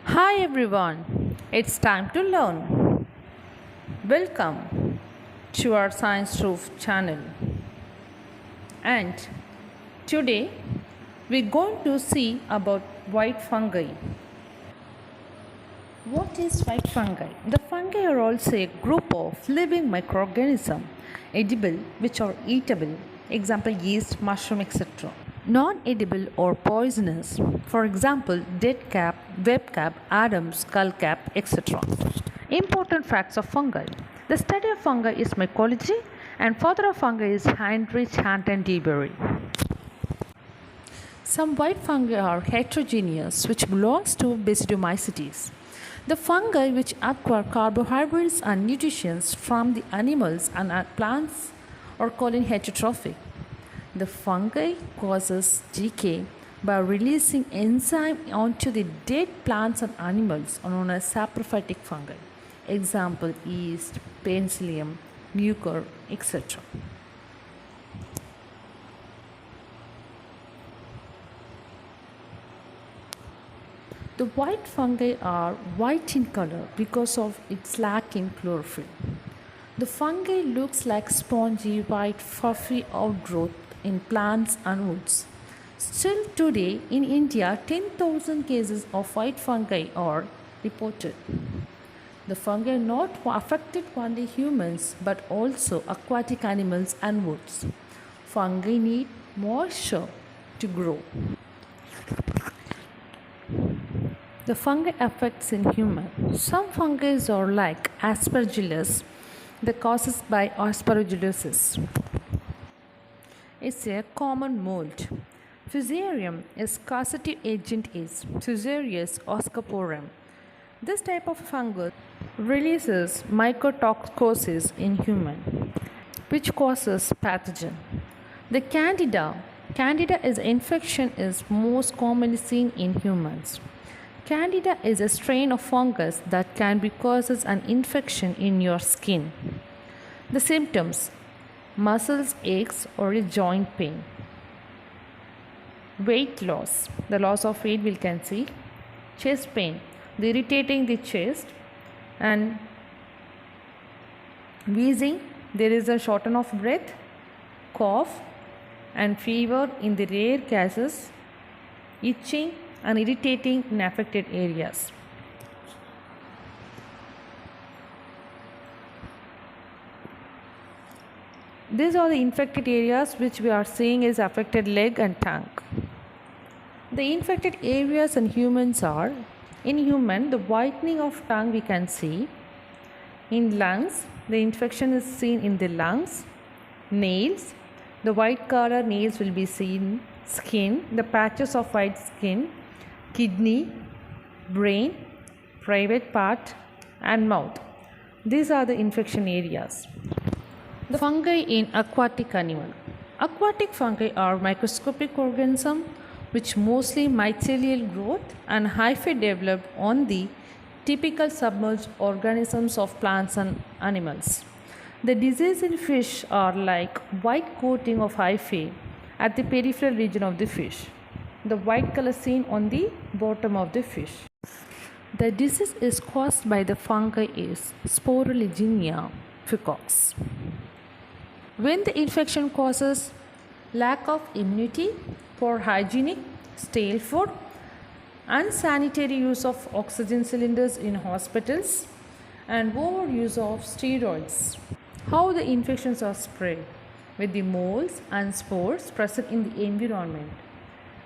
Hi everyone, it's time to learn. Welcome to our Science Roof channel. And today we're going to see about white fungi. What is white fungi? The fungi are also a group of living microorganisms, edible which are eatable, example yeast, mushroom, etc. Non-edible or poisonous, for example dead cap, web cap, Adam's skull cap, etc. Important facts of fungi. The study of fungi is mycology and father of fungi is Heinrich Hanten Dewey. Some white fungi are heterogeneous, which belongs to Basidiomycetes. The fungi which acquire carbohydrates and nutrients from the animals and plants are called heterotrophic. The fungi causes decay by releasing enzyme onto the dead plants and animals known as saprophytic fungi. Example yeast, penicillium, mucor, etc. The white fungi are white in color because of its lack in chlorophyll. The fungi looks like spongy, white, fluffy outgrowth in plants and woods. Still today in India, 10,000 cases of white fungi are reported. The fungi are not affected only humans but also aquatic animals and woods. Fungi need moisture to grow. The fungi affects in human. Some fungi are like aspergillus that causes by aspergillosis. It's a common mold. Fusarium is causative agent is Fusarius ascosporum. This type of fungus releases mycotoxosis in human, which causes pathogen. The Candida is infection is most commonly seen in humans. Candida is a strain of fungus that can be causes an infection in your skin. The symptoms: muscles aches or a joint pain. Weight loss, the loss of weight we can see. Chest pain, the irritating the chest, and wheezing, there is a shorten of breath, cough and fever in the rare cases, itching and irritating in affected areas. These are the infected areas which we are seeing is affected leg and tongue. The infected areas in humans are, in human the whitening of tongue we can see. In lungs, the infection is seen in the lungs. Nails, the white color nails will be seen. Skin, the patches of white skin. Kidney, brain, private part and mouth. These are the infection areas. The fungi in aquatic animal. Aquatic fungi are microscopic organisms which mostly mycelial growth and hyphae developed on the typical submerged organisms of plants and animals. The disease in fish are like white coating of hyphae at the peripheral region of the fish. The white color seen on the bottom of the fish. The disease is caused by the fungi is Sporuligenia fucox. When the infection causes lack of immunity, poor hygienic, stale food, unsanitary use of oxygen cylinders in hospitals, and overuse of steroids. How the infections are spread? With the molds and spores present in the environment.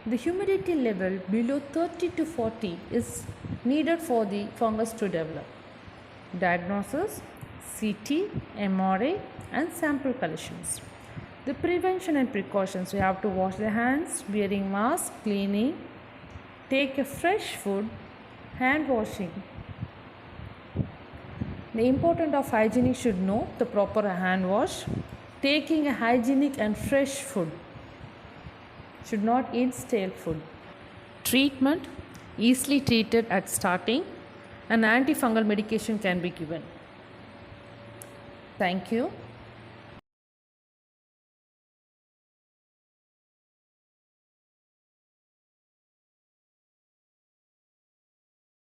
The humidity level below 30 to 40 is needed for the fungus to develop. Diagnosis: CT, MRA and sample collections. The prevention and precautions: we have to wash the hands, wearing mask, cleaning, take a fresh food, hand washing. The importance of hygienic should know the proper hand wash, taking a hygienic and fresh food, should not eat stale food. Treatment: easily treated at starting, an antifungal medication can be given. Thank you.